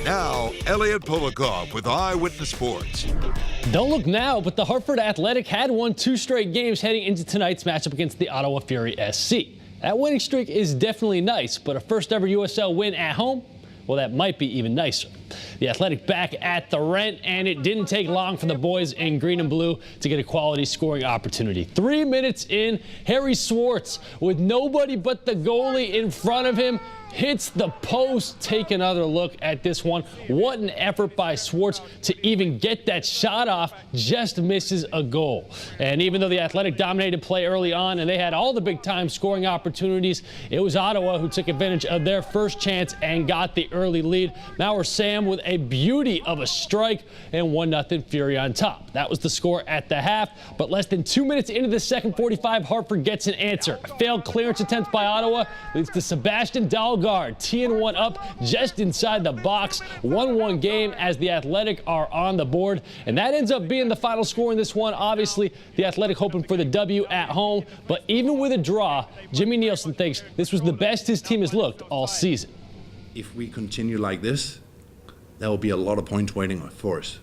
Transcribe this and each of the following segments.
Now, Elliot Polikov with Eyewitness Sports. Don't look now, but the Hartford Athletic had won 2 straight games heading into tonight's matchup against the Ottawa Fury SC. That winning streak is definitely nice, but a first-ever USL win at home? Well, that might be even nicer. The Athletic back at the rent, and it didn't take long for the boys in green and blue to get a quality scoring opportunity. 3 minutes in, Harry Swartz, with nobody but the goalie in front of him, hits the post. Take another look at this one. What an effort by Swartz to even get that shot off. Just misses a goal. And even though the Athletic dominated play early on and they had all the big-time scoring opportunities, it was Ottawa who took advantage of their first chance and got the early lead. Maurer Sam with a beauty of a strike, and 1-0 Fury on top. That was the score at the half, but less than 2 minutes into the second 45, Hartford gets an answer. A failed clearance attempt by Ottawa leads to Sebastian Dalgard teeing one up just inside the box. 1-1 game as the Athletic are on the board, and that ends up being the final score in this one. Obviously, the Athletic hoping for the W at home, but even with a draw, Jimmy Nielsen thinks this was the best his team has looked all season. If we continue like this, there will be a lot of points waiting for us.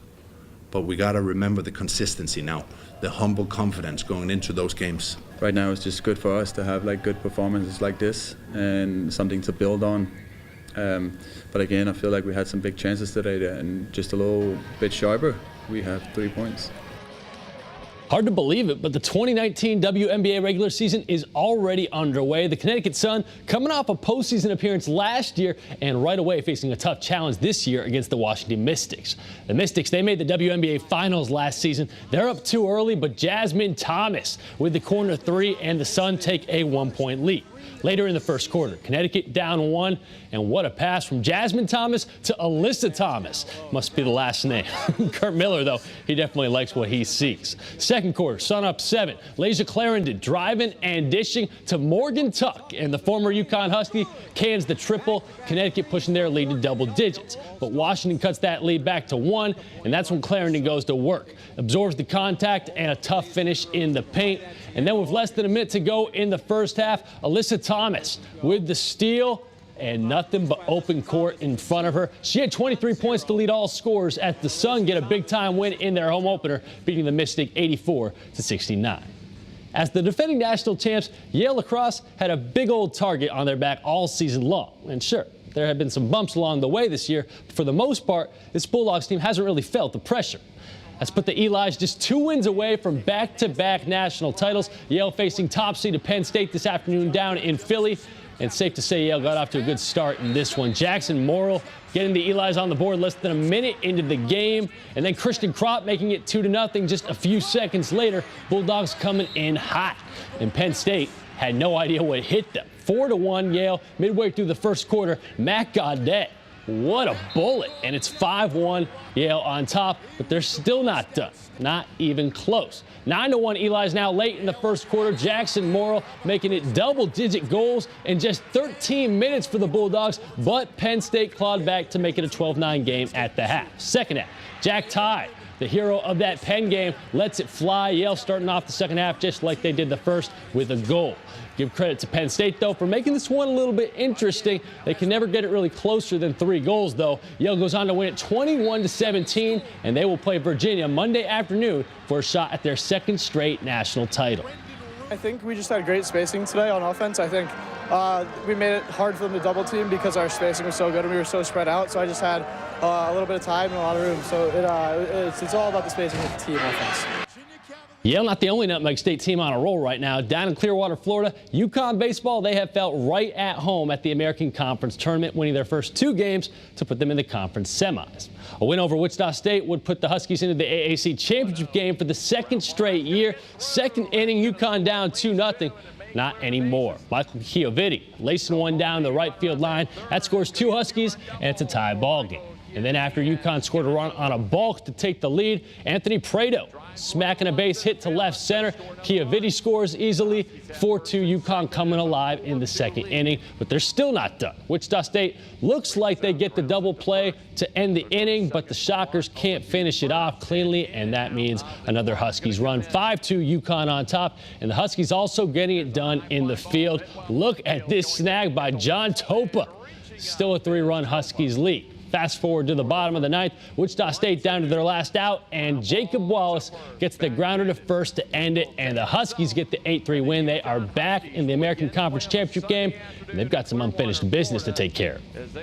But we got to remember the consistency now, the humble confidence going into those games. Right now it's just good for us to have good performances like this and something to build on. But again, I feel like we had some big chances today and just a little bit sharper, we have 3 points. Hard to believe it, but the 2019 WNBA regular season is already underway. The Connecticut Sun coming off a postseason appearance last year and right away facing a tough challenge this year against the Washington Mystics. The Mystics, they made the WNBA Finals last season. They're up too early, but Jasmine Thomas with the corner 3 and the Sun take a 1-point lead. Later in the first quarter, Connecticut down 1, and what a pass from Jasmine Thomas to Alyssa Thomas. Must be the last name. Kurt Miller, though, he definitely likes what he sees. Second quarter, Sun up 7. Lasia Clarendon driving and dishing to Morgan Tuck, and the former UConn Husky cans the triple. Connecticut pushing their lead to double digits. But Washington cuts that lead back to 1, and that's when Clarendon goes to work. Absorbs the contact and a tough finish in the paint. And then with less than a minute to go in the first half, Alyssa Thomas with the steal and nothing but open court in front of her. She had 23 points to lead all scorers as the Sun get a big-time win in their home opener, beating the Mystic 84-69. As the defending national champs, Yale lacrosse had a big old target on their back all season long. And sure, there have been some bumps along the way this year, but for the most part, this Bulldogs team hasn't really felt the pressure. That's put the Elis just 2 wins away from back-to-back national titles. Yale facing top seed Penn State this afternoon down in Philly. And safe to say Yale got off to a good start in this one. Jackson Morrill getting the Elis on the board less than a minute into the game. And then Christian Kropp making it 2-0 just a few seconds later. Bulldogs coming in hot. And Penn State had no idea what hit them. 4-1 Yale midway through the first quarter. Matt Gaudet. What a bullet. And it's 5-1 Yale on top, but they're still not done. Not even close. 9-1 Eli's now late in the first quarter. Jackson Morrill making it double-digit goals in just 13 minutes for the Bulldogs, but Penn State clawed back to make it a 12-9 game at the half. Second half, Jack Tye, the hero of that Penn game, lets it fly. Yale starting off the second half just like they did the first with a goal. Give credit to Penn State, though, for making this one a little bit interesting. They can never get it really closer than 3 goals, though. Yale goes on to win it 21-17, and they will play Virginia Monday afternoon for a shot at their second straight national title. I think we just had great spacing today on offense. I think we made it hard for them to double team because our spacing was so good and we were so spread out. So I just had a little bit of time and a lot of room. So it's all about the spacing with the team offense. Yale not the only Nutmeg State team on a roll right now. Down in Clearwater, Florida, UConn baseball, they have felt right at home at the American Conference Tournament, winning their first 2 games to put them in the conference semis. A win over Wichita State would put the Huskies into the AAC championship game for the 2nd straight year. Second inning, UConn down 2-0. Not anymore. Michael Chioviti lacing one down the right field line. That scores 2 Huskies, and it's a tie ball game. And then after UConn scored a run on a balk to take the lead, Anthony Prado smacking a base hit to left center. Chioviti scores easily. 4-2 UConn coming alive in the second inning, but they're still not done. Wichita State looks like they get the double play to end the inning, but the Shockers can't finish it off cleanly, and that means another Huskies run. 5-2 UConn on top, and the Huskies also getting it done in the field. Look at this snag by John Topa. Still a 3-run Huskies lead. Fast forward to the bottom of the ninth, Wichita State down to their last out, and Jacob Wallace gets the grounder to first to end it, and the Huskies get the 8-3 win. They are back in the American Conference Championship game, and they've got some unfinished business to take care of.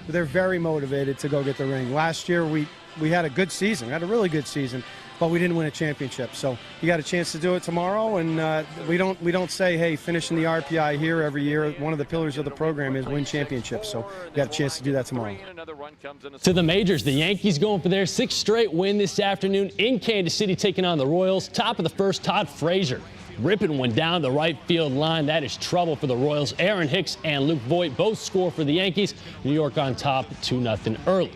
They're very motivated to go get the ring. Last year we had a good season. We had a really good season, but we didn't win a championship. So you got a chance to do it tomorrow, and we don't say, hey, finishing the RPI here every year. One of the pillars of the program is win championships. So you got a chance to do that tomorrow. To the majors, the Yankees going for their 6th straight win this afternoon in Kansas City, taking on the Royals. Top of the first, Todd Frazier ripping one down the right field line. That is trouble for the Royals. Aaron Hicks and Luke Voigt both score for the Yankees. New York on top 2-0 early.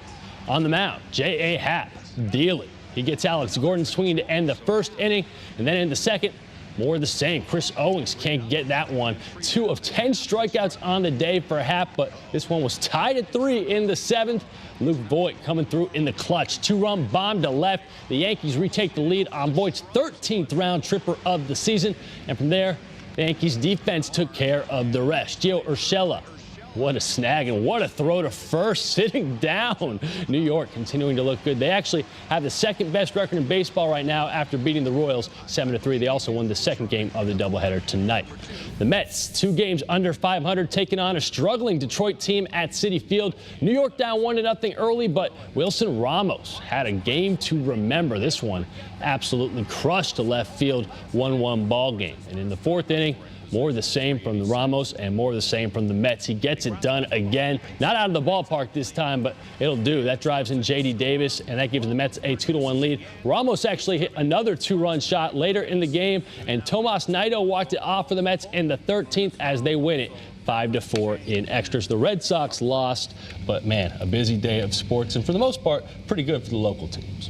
On the mound, J.A. Happ dealing. He gets Alex Gordon swinging to end the first inning, and then in the second, more of the same. Chris Owings can't get that one. 2 of 10 strikeouts on the day for Happ, but this one was tied at 3 in the 7th. Luke Voigt coming through in the clutch. 2-run bomb to left. The Yankees retake the lead on Voigt's 13th round tripper of the season, and from there, the Yankees defense took care of the rest. Gio Urshela, what a snag and what a throw to first, sitting down. New York continuing to look good. They actually have the 2nd best record in baseball right now after beating the Royals 7-3. They also won the 2nd game of the doubleheader tonight. The Mets, 2 games under 500, taking on a struggling Detroit team at Citi Field. New York down 1-0 early, but Wilson Ramos had a game to remember. This one absolutely crushed to left field, 1-1 ball game. And in the 4th inning, more of the same from the Ramos and more of the same from the Mets. He gets it done again. Not out of the ballpark this time, but it'll do. That drives in J.D. Davis, and that gives the Mets a 2-1 lead. Ramos actually hit another 2-run shot later in the game, and Tomas Nido walked it off for the Mets in the 13th as they win it 5-4 in extras. The Red Sox lost, but man, a busy day of sports, and for the most part, pretty good for the local teams.